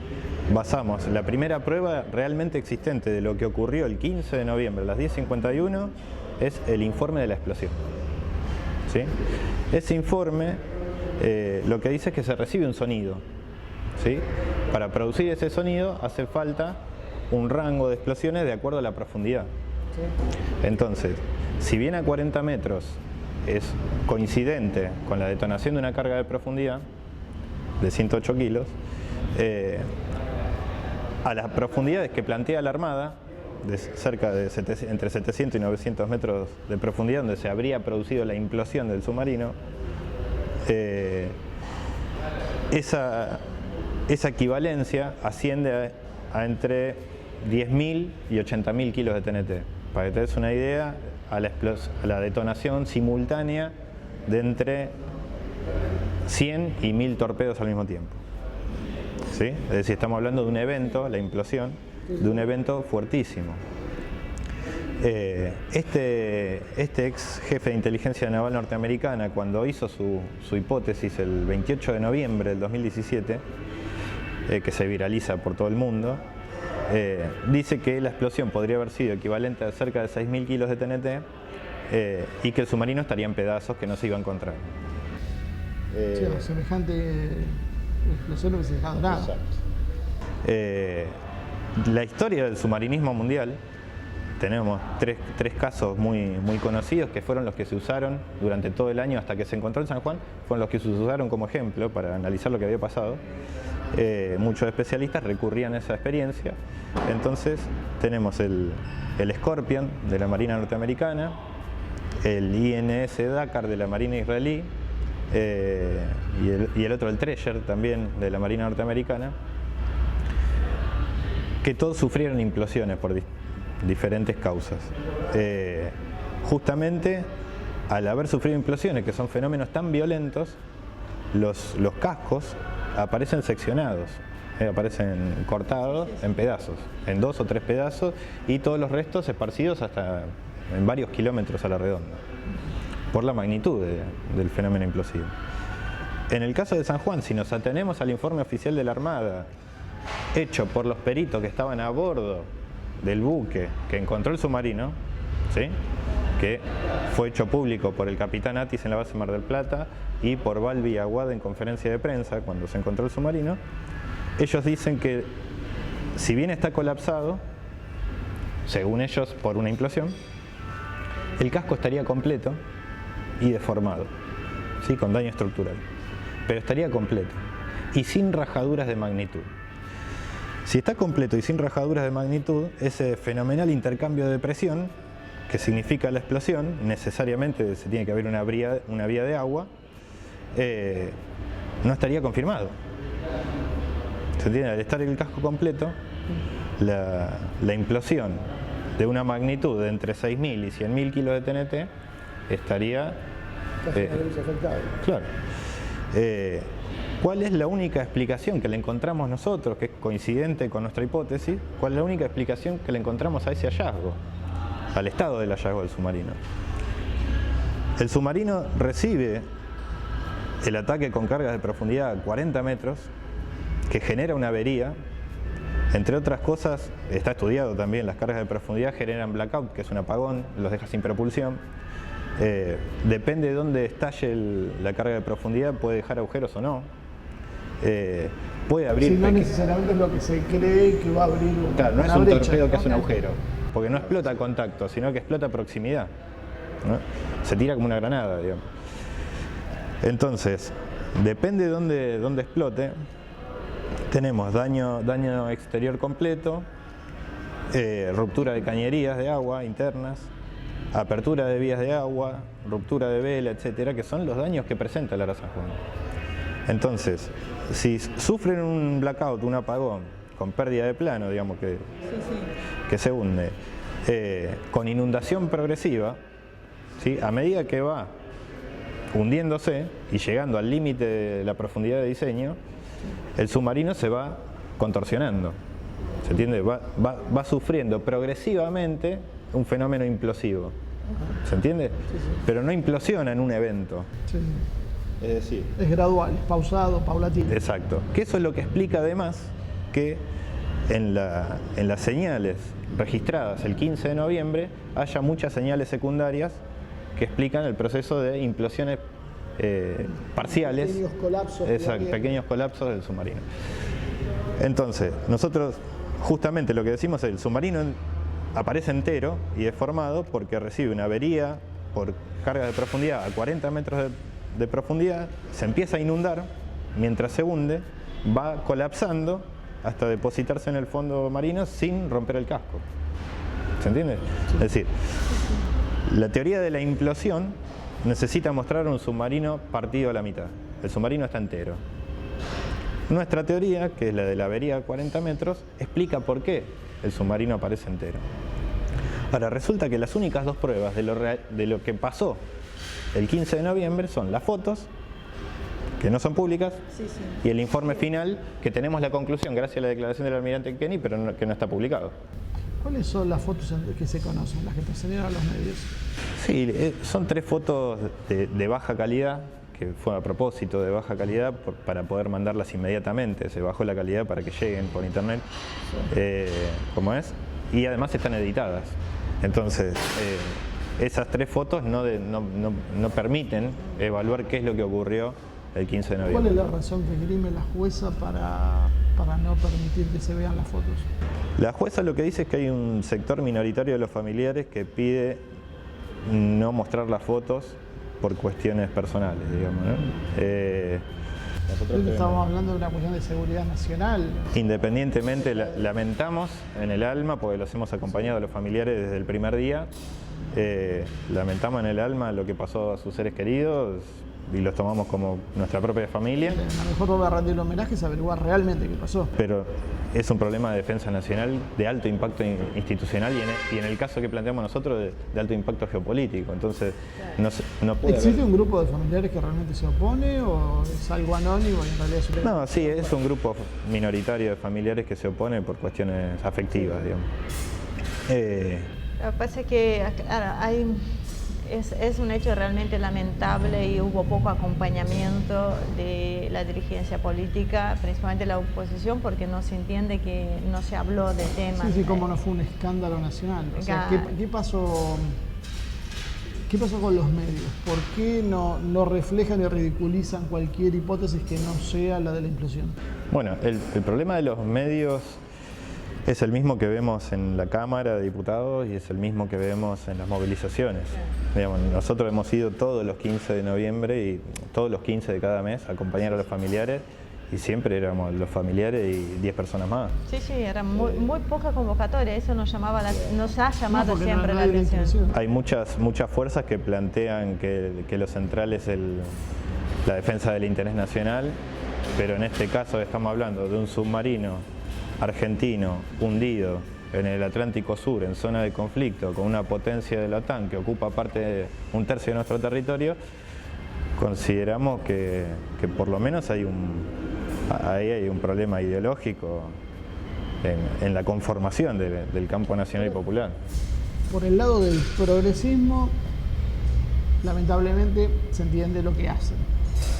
basamos la primera prueba realmente existente de lo que ocurrió el 15 de noviembre a las 10:51 es el informe de la explosión. ¿Sí? Ese informe lo que dice es que se recibe un sonido, ¿sí? Para producir ese sonido hace falta un rango de explosiones de acuerdo a la profundidad. ¿Sí? Entonces, si bien a 40 metros es coincidente con la detonación de una carga de profundidad de 108 kilos, a las profundidades que plantea la Armada de cerca de entre 700 y 900 metros de profundidad, donde se habría producido la implosión del submarino, esa equivalencia asciende a entre 10.000 y 80.000 kilos de TNT. Para que te des una idea, a la detonación simultánea de entre 100 y 1.000 torpedos al mismo tiempo. ¿Sí? Es decir, estamos hablando de un evento, la implosión, de un evento fuertísimo. Este ex jefe de inteligencia naval norteamericana, cuando hizo su hipótesis el 28 de noviembre del 2017, que se viraliza por todo el mundo, dice que la explosión podría haber sido equivalente a cerca de 6.000 kilos de TNT y que el submarino estaría en pedazos, que no se iba a encontrar. Sí, semejante explosión no hubiese dejado nada. Exacto. La historia del submarinismo mundial, tenemos tres casos muy conocidos que fueron los que se usaron durante todo el año hasta que se encontró el San Juan, fueron los que se usaron como ejemplo para analizar lo que había pasado. Muchos especialistas recurrían a esa experiencia. Entonces tenemos el Scorpion de la Marina norteamericana, el INS Dakar de la Marina israelí y el otro, el Treasure, también de la Marina norteamericana, que todos sufrieron implosiones por diferentes causas. Justamente al haber sufrido implosiones, que son fenómenos tan violentos, los cascos aparecen seccionados, aparecen cortados en pedazos, en 2 o 3 pedazos, y todos los restos esparcidos hasta en varios kilómetros a la redonda, por la magnitud del fenómeno implosivo. En el caso de San Juan, si nos atenemos al informe oficial de la Armada, hecho por los peritos que estaban a bordo del buque que encontró el submarino, ¿sí?, que fue hecho público por el capitán Atis en la base Mar del Plata y por Balbi y Aguad en conferencia de prensa cuando se encontró el submarino, ellos dicen que si bien está colapsado, según ellos por una implosión, el casco estaría completo y deformado, ¿sí?, con daño estructural, pero estaría completo y sin rajaduras de magnitud. Si está completo y sin rajaduras de magnitud, ese fenomenal intercambio de presión, que significa la explosión, necesariamente se tiene que haber una vía de agua, no estaría confirmado. ¿Se entiende? Al estar el casco completo, la implosión de una magnitud de entre 6.000 y 100.000 kilos de TNT estaría claro. ¿Cuál es la única explicación que le encontramos nosotros, que es coincidente con nuestra hipótesis? ¿Cuál es la única explicación que le encontramos a ese hallazgo, al estado del hallazgo del submarino? El submarino recibe el ataque con cargas de profundidad a 40 metros, que genera una avería. Entre otras cosas, está estudiado también, las cargas de profundidad generan blackout, que es un apagón, los deja sin propulsión. Depende de dónde estalle la carga de profundidad, puede dejar agujeros o no. Puede abrir. Si no necesariamente es lo que se cree que va a abrir una, claro, no es una un brecha, torpedo que ¿no? hace un agujero, porque no explota a contacto, sino que explota a proximidad, ¿no? Se tira como una granada, digamos. Entonces, depende de dónde explote, tenemos daño exterior completo, ruptura de cañerías de agua internas, apertura de vías de agua, ruptura de vela, etcétera, que son los daños que presenta el Ara San Juan. Entonces, si sufren un blackout, un apagón, con pérdida de plano, digamos que se hunde, con inundación progresiva, ¿sí?, a medida que va hundiéndose y llegando al límite de la profundidad de diseño, el submarino se va contorsionando, ¿se entiende? Va sufriendo progresivamente un fenómeno implosivo, ¿se entiende? Sí, sí. Pero no implosiona en un evento. Sí. Es decir, es gradual, pausado, paulatino. Exacto. Que eso es lo que explica además que en las señales registradas el 15 de noviembre haya muchas señales secundarias que explican el proceso de implosiones parciales. Pequeños colapsos. Exacto, pequeños colapsos del submarino. Entonces, nosotros justamente lo que decimos es el submarino aparece entero y deformado porque recibe una avería por carga de profundidad a 40 metros de profundidad, se empieza a inundar, mientras se hunde, va colapsando hasta depositarse en el fondo marino sin romper el casco. ¿Se entiende? Es decir, la teoría de la implosión necesita mostrar un submarino partido a la mitad. El submarino está entero. Nuestra teoría, que es la de la avería a 40 metros, explica por qué el submarino aparece entero. Ahora, resulta que las únicas dos pruebas de lo que pasó el 15 de noviembre son las fotos, que no son públicas, y el informe final, que tenemos la conclusión gracias a la declaración del almirante Kenny, pero que no está publicado. ¿Cuáles son las fotos que se conocen, las que trascendieron a los medios? Sí, son 3 fotos de baja calidad, que fue a propósito de baja calidad para poder mandarlas inmediatamente. Se bajó la calidad para que lleguen por internet, como es, y además están editadas. Entonces, esas 3 fotos no permiten evaluar qué es lo que ocurrió el 15 de noviembre. ¿Cuál es la razón que esgrime la jueza para no permitir que se vean las fotos? La jueza lo que dice es que hay un sector minoritario de los familiares que pide no mostrar las fotos por cuestiones personales, digamos, ¿no? Nosotros estamos hablando de una cuestión de seguridad nacional. Independientemente, lamentamos en el alma, porque los hemos acompañado a los familiares desde el primer día, lamentamos en el alma lo que pasó a sus seres queridos y los tomamos como nuestra propia familia. La mejor forma de rendirle homenaje es averiguar realmente qué pasó. Pero es un problema de defensa nacional de alto impacto institucional y en el caso que planteamos nosotros de alto impacto geopolítico. Entonces, no puede ¿Existe haber... un grupo de familiares que realmente se opone o es algo anónimo y en realidad es un... No, sí, es un grupo minoritario de familiares que se opone por cuestiones afectivas, digamos. Lo que pasa es que es un hecho realmente lamentable y hubo poco acompañamiento de la dirigencia política, principalmente la oposición, porque no se entiende que no se habló de temas. Sí, como no fue un escándalo nacional. O sea, ¿qué pasó con los medios? ¿Por qué no reflejan y ridiculizan cualquier hipótesis que no sea la de la implosión? Bueno, el problema de los medios es el mismo que vemos en la Cámara de Diputados y es el mismo que vemos en las movilizaciones. Digamos, nosotros hemos ido todos los 15 de noviembre y todos los 15 de cada mes a acompañar a los familiares y siempre éramos los familiares y 10 personas más. Sí, era muy poca convocatoria, eso nos ha llamado siempre la atención. Hay muchas fuerzas que plantean que lo central es la defensa del interés nacional, pero en este caso estamos hablando de un submarino argentino hundido en el Atlántico Sur, en zona de conflicto, con una potencia de la OTAN que ocupa un tercio de nuestro territorio. Consideramos que por lo menos ahí hay un problema ideológico en la conformación del campo nacional y popular. Por el lado del progresismo, lamentablemente se entiende lo que hacen.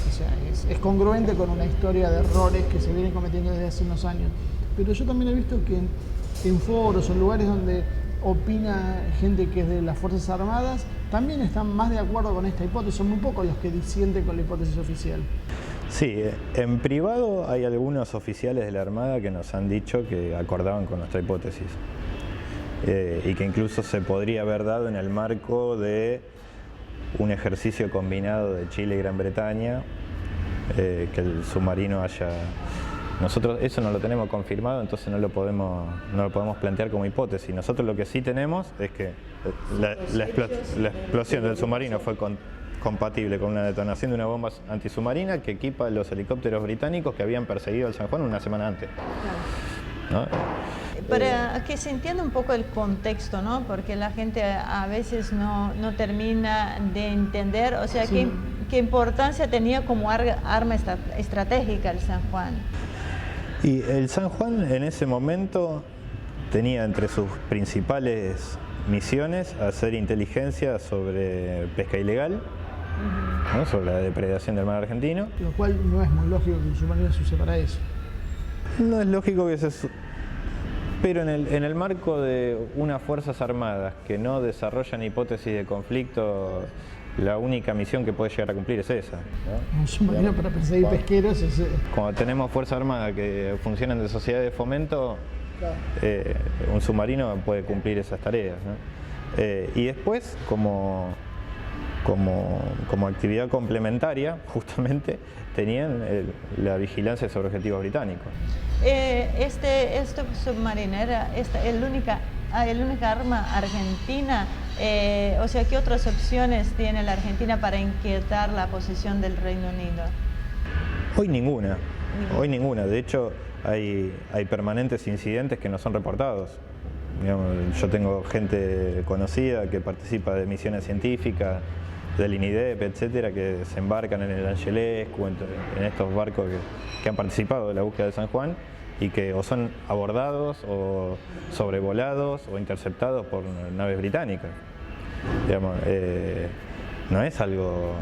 O sea, es congruente con una historia de errores que se vienen cometiendo desde hace unos años. Pero yo también he visto que en foros o en lugares donde opina gente que es de las Fuerzas Armadas, también están más de acuerdo con esta hipótesis. Son muy pocos los que disienten con la hipótesis oficial. Sí, en privado hay algunos oficiales de la Armada que nos han dicho que acordaban con nuestra hipótesis y que incluso se podría haber dado en el marco de un ejercicio combinado de Chile y Gran Bretaña, que el submarino haya... Nosotros eso no lo tenemos confirmado, entonces no lo podemos plantear como hipótesis. Nosotros lo que sí tenemos es que la explosión del submarino fue compatible con una detonación de una bomba antisubmarina que equipa los helicópteros británicos que habían perseguido al San Juan una semana antes. ¿No? Para que se entienda un poco el contexto, ¿no? Porque la gente a veces no termina de entender, o sea, sí. ¿Qué importancia tenía como arma estratégica el San Juan? Y el San Juan en ese momento tenía entre sus principales misiones hacer inteligencia sobre pesca ilegal, ¿no? Sobre la depredación del mar argentino. Lo cual no es muy lógico que un submarino se use para eso. No es lógico que pero en el marco de unas Fuerzas Armadas que no desarrollan hipótesis de conflicto, la única misión que puede llegar a cumplir es esa, ¿no? Un submarino para perseguir pesqueros es... Cuando tenemos Fuerzas Armadas que funcionan de sociedades de fomento, claro. Un submarino puede cumplir esas tareas, ¿no? Y después, como actividad complementaria, justamente, tenían la vigilancia sobre objetivos británicos. Este submarino era la única la única arma argentina. O sea, ¿qué otras opciones tiene la Argentina para inquietar la posición del Reino Unido? Hoy ninguna. Hoy ninguna. De hecho, hay permanentes incidentes que no son reportados. Digamos, yo tengo gente conocida que participa de misiones científicas, del INIDEP, etcétera, que se embarcan en el Angelescu, en estos barcos que han participado de la búsqueda de San Juan y que o son abordados o sobrevolados o interceptados por naves británicas. Digamos, no es algo,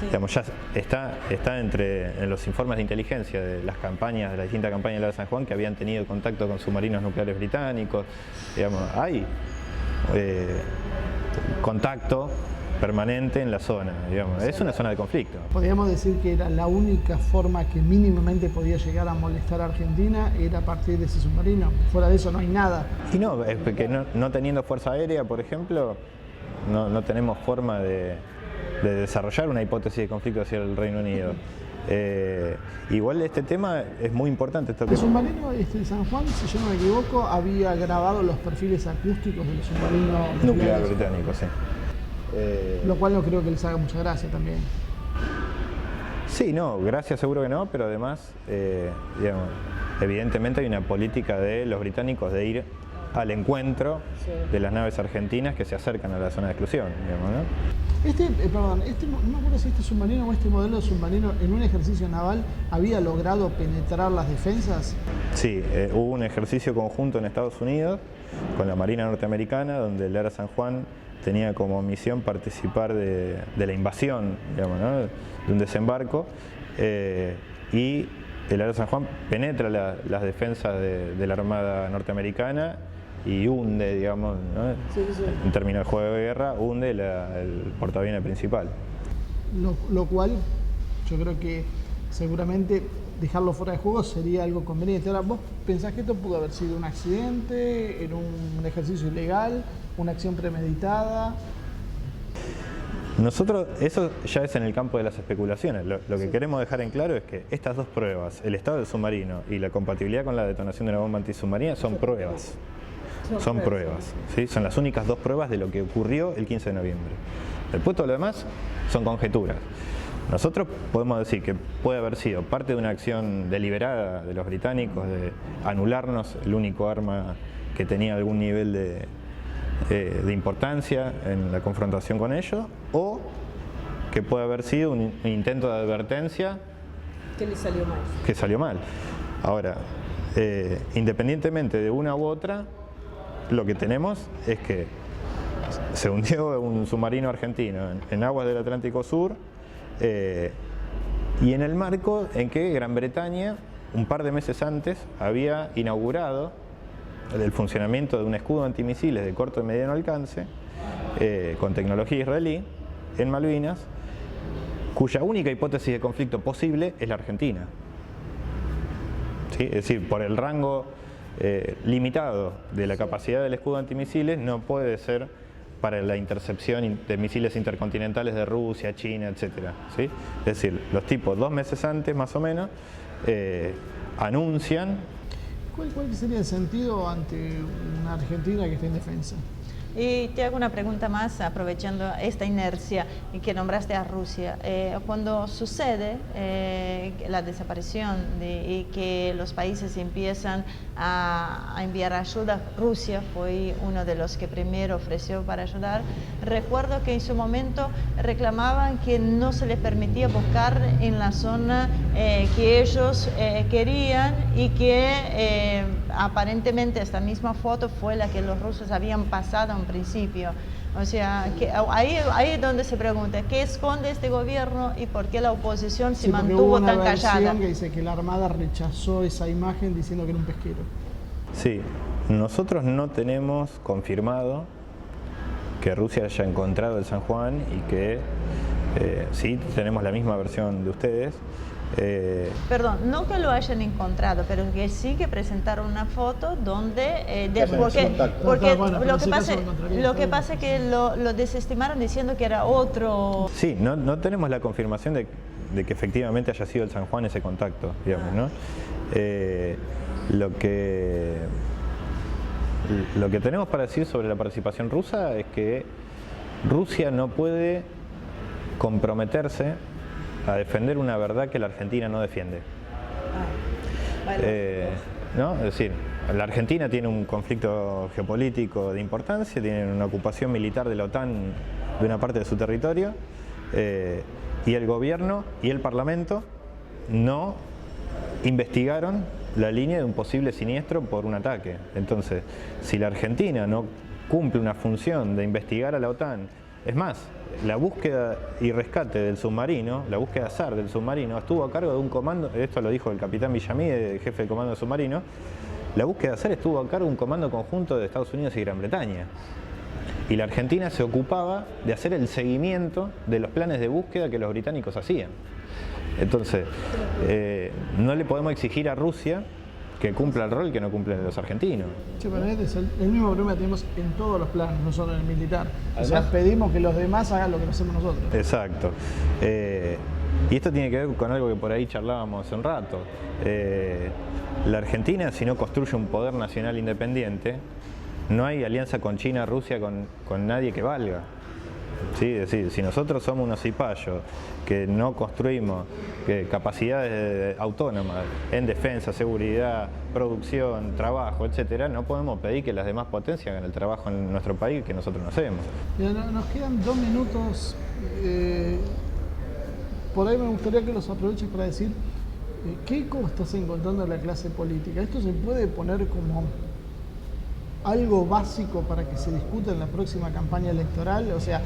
digamos, ya está en los informes de inteligencia de las campañas, de las distintas campañas de la de San Juan, que habían tenido contacto con submarinos nucleares británicos. Digamos, hay contacto permanente en la zona, digamos. Es una zona de conflicto. Podríamos decir que era la única forma que mínimamente podía llegar a molestar a Argentina, era a partir de ese submarino. Fuera de eso no hay nada. Y no, es que no teniendo fuerza aérea, por ejemplo, no tenemos forma de desarrollar una hipótesis de conflicto hacia el Reino Unido. Igual este tema es muy importante. El submarino San Juan, si yo no me equivoco, había grabado los perfiles acústicos del submarino nuclear británico, sí. Lo cual no creo que les haga mucha gracia también. Sí, no, gracias seguro que no, pero además, digamos, evidentemente hay una política de los británicos de ir al encuentro de las naves argentinas que se acercan a la zona de exclusión, digamos, ¿no? No me acuerdo si este submarino o este modelo de submarino en un ejercicio naval había logrado penetrar las defensas. Sí, hubo un ejercicio conjunto en Estados Unidos con la Marina norteamericana, donde el Ara San Juan tenía como misión participar de la invasión, digamos, ¿no?, de un desembarco, y el Ara San Juan penetra las defensas de la Armada norteamericana y hunde, digamos, ¿no?, en términos de juego de guerra, hunde el portaaviones principal. Lo cual yo creo que seguramente dejarlo fuera de juego sería algo conveniente. Ahora, ¿vos pensás que esto pudo haber sido un accidente, en un ejercicio ilegal, una acción premeditada? Nosotros, eso ya es en el campo de las especulaciones. Lo que queremos dejar en claro es que estas dos pruebas, el estado del submarino y la compatibilidad con la detonación de una bomba antisubmarina, son pruebas. Son pruebas, ¿sí? Son las únicas dos pruebas de lo que ocurrió el 15 de noviembre. Después todo lo demás son conjeturas. Nosotros podemos decir que puede haber sido parte de una acción deliberada de los británicos de anularnos el único arma que tenía algún nivel de importancia en la confrontación con ellos, o que puede haber sido un intento de advertencia que le salió mal. Que salió mal. Ahora, independientemente de una u otra, lo que tenemos es que se hundió un submarino argentino en aguas del Atlántico Sur, y en el marco en que Gran Bretaña, un par de meses antes, había inaugurado el funcionamiento de un escudo antimisiles de corto y mediano alcance con tecnología israelí en Malvinas, cuya única hipótesis de conflicto posible es la Argentina. ¿Sí? Es decir, por el rango limitado de la capacidad del escudo antimisiles, no puede ser para la intercepción de misiles intercontinentales de Rusia, China, etc. ¿Sí? Es decir, los tipos 2 meses antes, más o menos, anuncian. ¿Cuál sería el sentido ante una Argentina que está en defensa? Y te hago una pregunta más, aprovechando esta inercia y que nombraste a Rusia. Cuando sucede la desaparición y que los países empiezan a enviar ayuda, Rusia fue uno de los que primero ofreció para ayudar. Recuerdo que en su momento reclamaban que no se les permitía buscar en la zona que ellos querían, y que aparentemente esta misma foto fue la que los rusos habían pasado a un principio. O sea, que ahí es donde se pregunta, ¿qué esconde este gobierno y por qué la oposición se mantuvo tan callada? Hubo una versión que dice que la Armada rechazó esa imagen diciendo que era un pesquero. Sí, nosotros no tenemos confirmado que Rusia haya encontrado el San Juan, y que sí, tenemos la misma versión de ustedes. Perdón, no que lo hayan encontrado, pero que sí que presentaron una foto donde porque lo que pasa es que lo desestimaron diciendo que era otro. Sí, no tenemos la confirmación de que efectivamente haya sido el San Juan ese contacto, digamos, ¿no? Lo que Lo que tenemos para decir sobre la participación rusa es que Rusia no puede comprometerse a defender una verdad que la Argentina no defiende. ¿No? Es decir, la Argentina tiene un conflicto geopolítico de importancia, tiene una ocupación militar de la OTAN de una parte de su territorio, y el gobierno y el Parlamento no investigaron la línea de un posible siniestro por un ataque. Entonces, si la Argentina no cumple una función de investigar a la OTAN, es más, la búsqueda y rescate del submarino, la búsqueda SAR del submarino, estuvo a cargo de un comando, esto lo dijo el capitán Villamí, jefe del comando del submarino, la búsqueda SAR estuvo a cargo de un comando conjunto de Estados Unidos y Gran Bretaña. Y la Argentina se ocupaba de hacer el seguimiento de los planes de búsqueda que los británicos hacían. Entonces, no le podemos exigir a Rusia que cumpla el rol que no cumplen los argentinos. Sí, pero es el mismo problema que tenemos en todos los planos, no solo en el militar. O sea, pedimos que los demás hagan lo que hacemos nosotros. Exacto. Y esto tiene que ver con algo que por ahí charlábamos hace un rato. La Argentina, si no construye un poder nacional independiente, no hay alianza con China, Rusia, con nadie que valga. ¿Sí? Es decir, si nosotros somos unos cipayos que no construimos capacidades autónomas en defensa, seguridad, producción, trabajo, etcétera, no podemos pedir que las demás potencias hagan el trabajo en nuestro país que nosotros no hacemos. Nos quedan 2 minutos. Por ahí me gustaría que los aproveches para decir ¿qué eco estás encontrando en la clase política? ¿Esto se puede poner como algo básico para que se discuta en la próxima campaña electoral? O sea,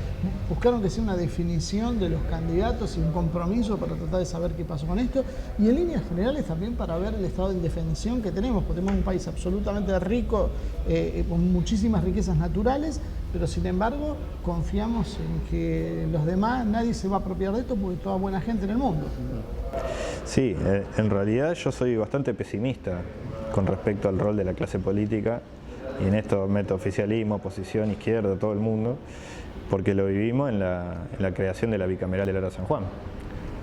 buscaron que sea una definición de los candidatos y un compromiso para tratar de saber qué pasó con esto, y en líneas generales también para ver el estado de indefensión que tenemos, porque tenemos un país absolutamente rico, con muchísimas riquezas naturales, pero sin embargo confiamos en que los demás, nadie se va a apropiar de esto porque hay toda buena gente en el mundo. Sí, en realidad yo soy bastante pesimista con respecto al rol de la clase política. Y en esto meto oficialismo, oposición, izquierda, todo el mundo, porque lo vivimos en la creación de la bicameral del Ara San Juan.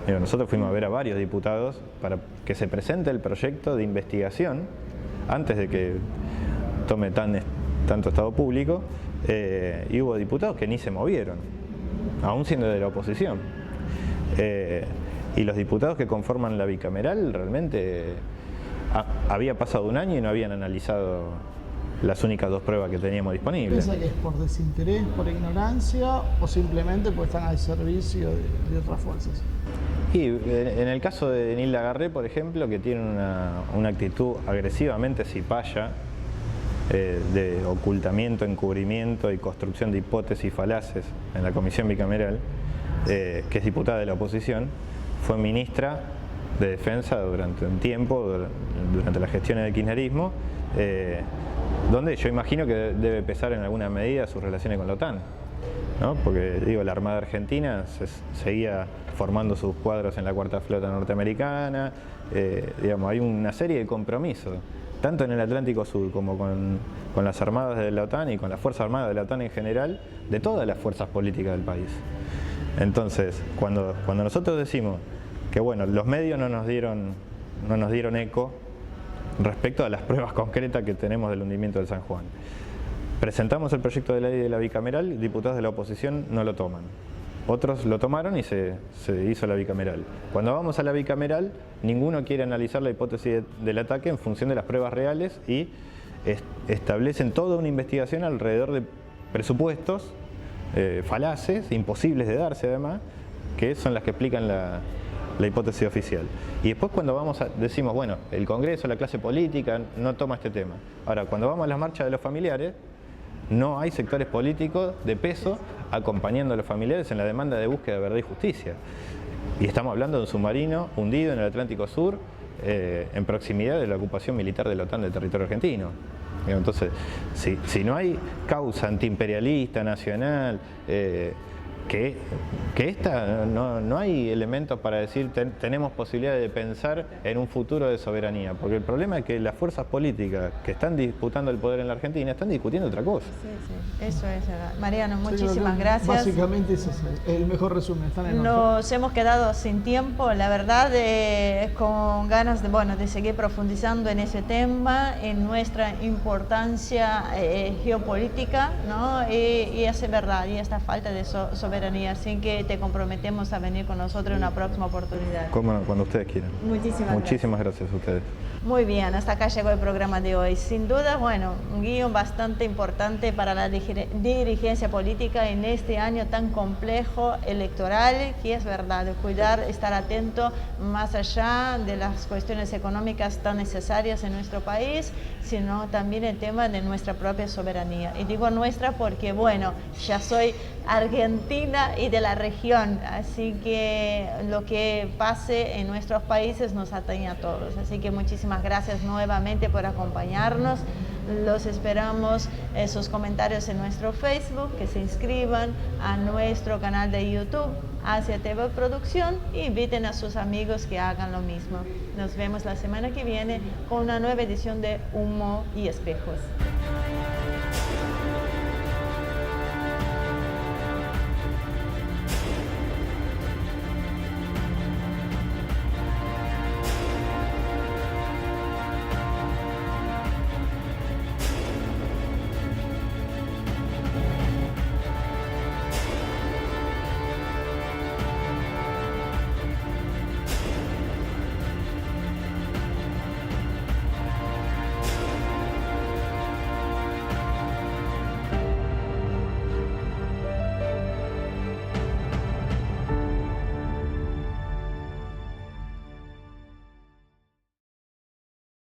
Nosotros fuimos a ver a varios diputados para que se presente el proyecto de investigación antes de que tome tanto estado público, y hubo diputados que ni se movieron, aún siendo de la oposición. Y los diputados que conforman la bicameral realmente había pasado un año y no habían analizado las únicas 2 pruebas que teníamos disponibles. ¿Piensa que es por desinterés, por ignorancia o simplemente porque están al servicio de otras fuerzas? Y en el caso de Nilda Garré, por ejemplo, que tiene una actitud agresivamente cipaya, de ocultamiento, encubrimiento y construcción de hipótesis falaces en la comisión bicameral, que es diputada de la oposición, fue ministra de Defensa durante un tiempo, durante las gestiones del kirchnerismo, donde yo imagino que debe pesar en alguna medida sus relaciones con la OTAN, ¿no? Porque digo, la Armada Argentina seguía formando sus cuadros en la 4ª Flota Norteamericana, digamos, hay una serie de compromisos, tanto en el Atlántico Sur como con las armadas de la OTAN y con las Fuerzas Armadas de la OTAN en general, de todas las fuerzas políticas del país. Entonces, cuando nosotros decimos que bueno, los medios no nos dieron eco respecto a las pruebas concretas que tenemos del hundimiento del San Juan. Presentamos el proyecto de ley de la bicameral, diputados de la oposición no lo toman. Otros lo tomaron y se hizo la bicameral. Cuando vamos a la bicameral, ninguno quiere analizar la hipótesis del ataque en función de las pruebas reales y establecen toda una investigación alrededor de presupuestos falaces, imposibles de darse además, que son las que explican la hipótesis oficial. Y después cuando decimos, bueno, el Congreso, la clase política no toma este tema. Ahora, cuando vamos a las marchas de los familiares, no hay sectores políticos de peso acompañando a los familiares en la demanda de búsqueda de verdad y justicia. Y estamos hablando de un submarino hundido en el Atlántico Sur, en proximidad de la ocupación militar de la OTAN del territorio argentino. Entonces, si no hay causa antiimperialista, nacional, que esta no hay elementos para decir tenemos posibilidad de pensar en un futuro de soberanía, porque el problema es que las fuerzas políticas que están disputando el poder en la Argentina están discutiendo otra cosa. Sí, eso es. Mariano, muchísimas gracias. Básicamente ese es el mejor resumen. Nos hemos quedado sin tiempo, la verdad, con ganas de seguir profundizando en ese tema, en nuestra importancia geopolítica, ¿no? Y es verdad, y esta falta de soberanía, así que te comprometemos a venir con nosotros en una próxima oportunidad. Como cuando ustedes quieran. Muchísimas gracias a ustedes. Muy bien, hasta acá llegó el programa de hoy. Sin duda, un guión bastante importante para la dirigencia política en este año tan complejo electoral, que es verdad, cuidar, estar atento más allá de las cuestiones económicas tan necesarias en nuestro país, sino también el tema de nuestra propia soberanía. Y digo nuestra porque, ya soy argentina y de la región, así que lo que pase en nuestros países nos atañe a todos. Así que muchísimas gracias nuevamente por acompañarnos. Los esperamos sus comentarios en nuestro Facebook, que se inscriban a nuestro canal de YouTube, Asia TV Producción, e inviten a sus amigos que hagan lo mismo. Nos vemos la semana que viene con una nueva edición de Humo y Espejos.